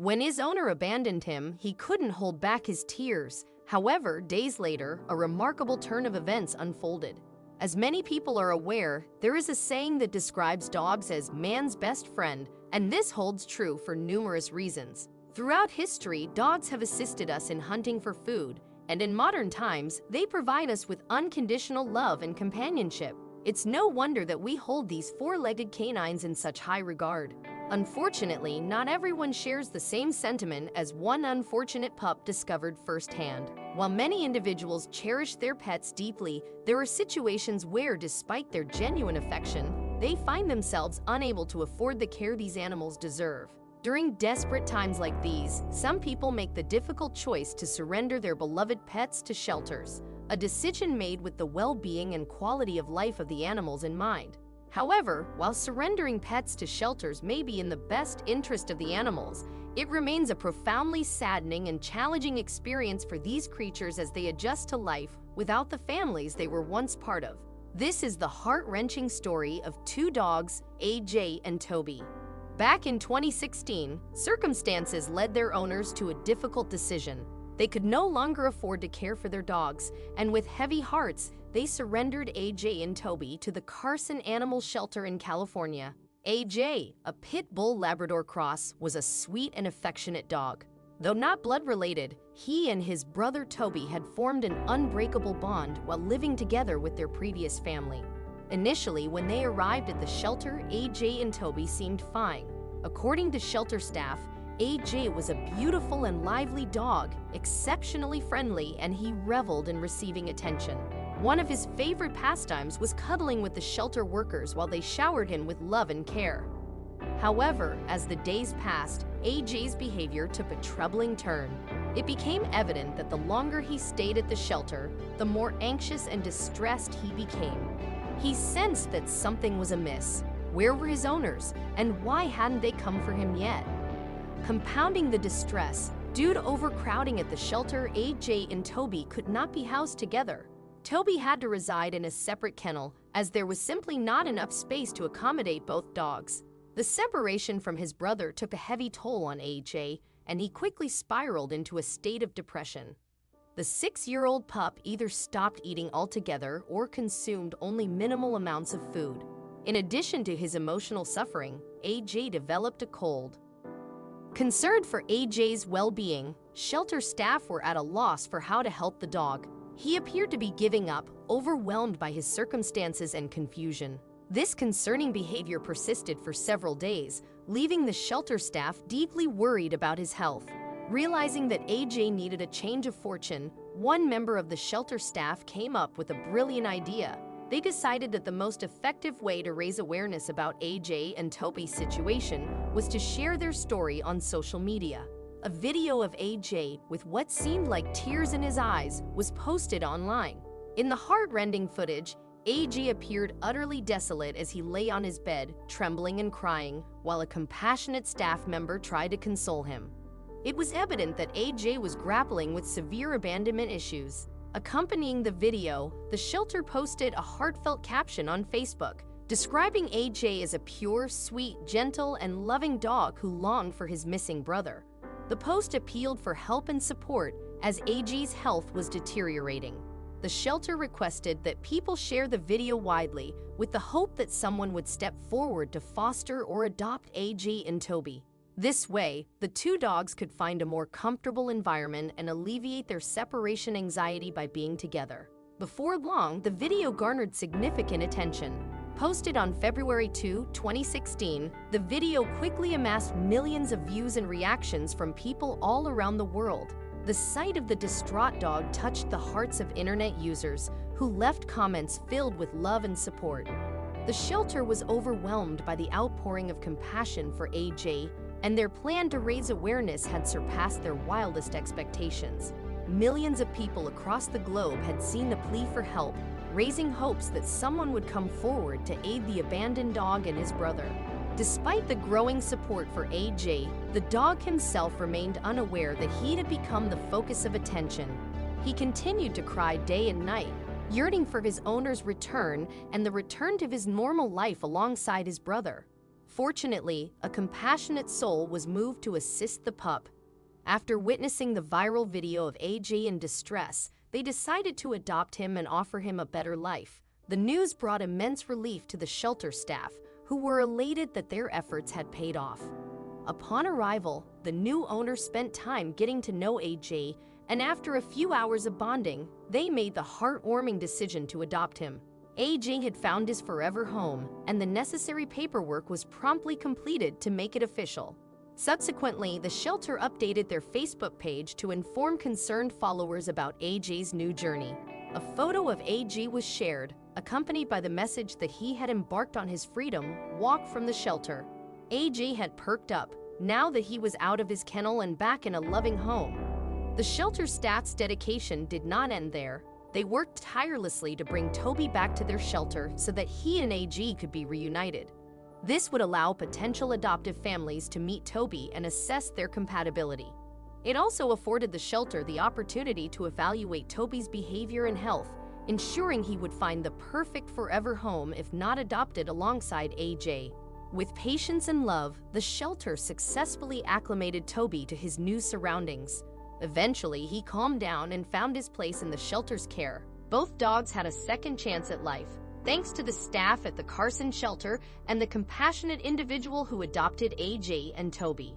When his owner abandoned him, he couldn't hold back his tears. However, days later, a remarkable turn of events unfolded. As many people are aware, there is a saying that describes dogs as man's best friend, and this holds true for numerous reasons. Throughout history, dogs have assisted us in hunting for food, and in modern times, they provide us with unconditional love and companionship. It's no wonder that we hold these four-legged canines in such high regard. Unfortunately, not everyone shares the same sentiment as one unfortunate pup discovered firsthand. While many individuals cherish their pets deeply, there are situations where, despite their genuine affection, they find themselves unable to afford the care these animals deserve. During desperate times like these, some people make the difficult choice to surrender their beloved pets to shelters, a decision made with the well-being and quality of life of the animals in mind. However, while surrendering pets to shelters may be in the best interest of the animals, it remains a profoundly saddening and challenging experience for these creatures as they adjust to life without the families they were once part of. This is the heart-wrenching story of two dogs, AJ and Toby. Back in 2016, circumstances led their owners to a difficult decision. They could no longer afford to care for their dogs, and with heavy hearts, they surrendered AJ and Toby to the Carson Animal Shelter in California. AJ, a pit bull Labrador cross, was a sweet and affectionate dog. Though not blood-related, he and his brother Toby had formed an unbreakable bond while living together with their previous family. Initially, when they arrived at the shelter, AJ and Toby seemed fine. According to shelter staff, AJ was a beautiful and lively dog, exceptionally friendly, and he reveled in receiving attention. One of his favorite pastimes was cuddling with the shelter workers while they showered him with love and care. However, as the days passed, AJ's behavior took a troubling turn. It became evident that the longer he stayed at the shelter, the more anxious and distressed he became. He sensed that something was amiss. Where were his owners, and why hadn't they come for him yet? Compounding the distress, due to overcrowding at the shelter, AJ and Toby could not be housed together. Toby had to reside in a separate kennel, as there was simply not enough space to accommodate both dogs. The separation from his brother took a heavy toll on AJ, and he quickly spiraled into a state of depression. The 6-year-old pup either stopped eating altogether or consumed only minimal amounts of food. In addition to his emotional suffering, AJ developed a cold. Concerned for AJ's well-being, shelter staff were at a loss for how to help the dog. He appeared to be giving up, overwhelmed by his circumstances and confusion. This concerning behavior persisted for several days, leaving the shelter staff deeply worried about his health. Realizing that AJ needed a change of fortune, one member of the shelter staff came up with a brilliant idea. They decided that the most effective way to raise awareness about AJ and Toby's situation was to share their story on social media. A video of AJ, with what seemed like tears in his eyes, was posted online. In the heart-rending footage, AJ appeared utterly desolate as he lay on his bed, trembling and crying, while a compassionate staff member tried to console him. It was evident that AJ was grappling with severe abandonment issues. Accompanying the video, the shelter posted a heartfelt caption on Facebook, describing AJ as a pure, sweet, gentle, and loving dog who longed for his missing brother. The post appealed for help and support as AJ's health was deteriorating. The shelter requested that people share the video widely with the hope that someone would step forward to foster or adopt AJ and Toby. This way, the two dogs could find a more comfortable environment and alleviate their separation anxiety by being together. Before long, the video garnered significant attention. Posted on February 2, 2016, the video quickly amassed millions of views and reactions from people all around the world. The sight of the distraught dog touched the hearts of internet users, who left comments filled with love and support. The shelter was overwhelmed by the outpouring of compassion for AJ, and their plan to raise awareness had surpassed their wildest expectations. Millions of people across the globe had seen the plea for help, raising hopes that someone would come forward to aid the abandoned dog and his brother. Despite the growing support for AJ, the dog himself remained unaware that he had become the focus of attention. He continued to cry day and night, yearning for his owner's return and the return to his normal life alongside his brother. Fortunately, a compassionate soul was moved to assist the pup. After witnessing the viral video of AJ in distress, they decided to adopt him and offer him a better life. The news brought immense relief to the shelter staff, who were elated that their efforts had paid off. Upon arrival, the new owner spent time getting to know AJ, and after a few hours of bonding, they made the heartwarming decision to adopt him. AJ had found his forever home, and the necessary paperwork was promptly completed to make it official. Subsequently, the shelter updated their Facebook page to inform concerned followers about AJ's new journey. A photo of AJ was shared, accompanied by the message that he had embarked on his freedom walk from the shelter. AJ had perked up, now that he was out of his kennel and back in a loving home. The shelter staff's dedication did not end there. They worked tirelessly to bring Toby back to their shelter so that he and AJ could be reunited. This would allow potential adoptive families to meet Toby and assess their compatibility. It also afforded the shelter the opportunity to evaluate Toby's behavior and health, ensuring he would find the perfect forever home if not adopted alongside AJ. With patience and love, the shelter successfully acclimated Toby to his new surroundings. Eventually, he calmed down and found his place in the shelter's care. Both dogs had a second chance at life, thanks to the staff at the Carson shelter and the compassionate individual who adopted AJ and Toby.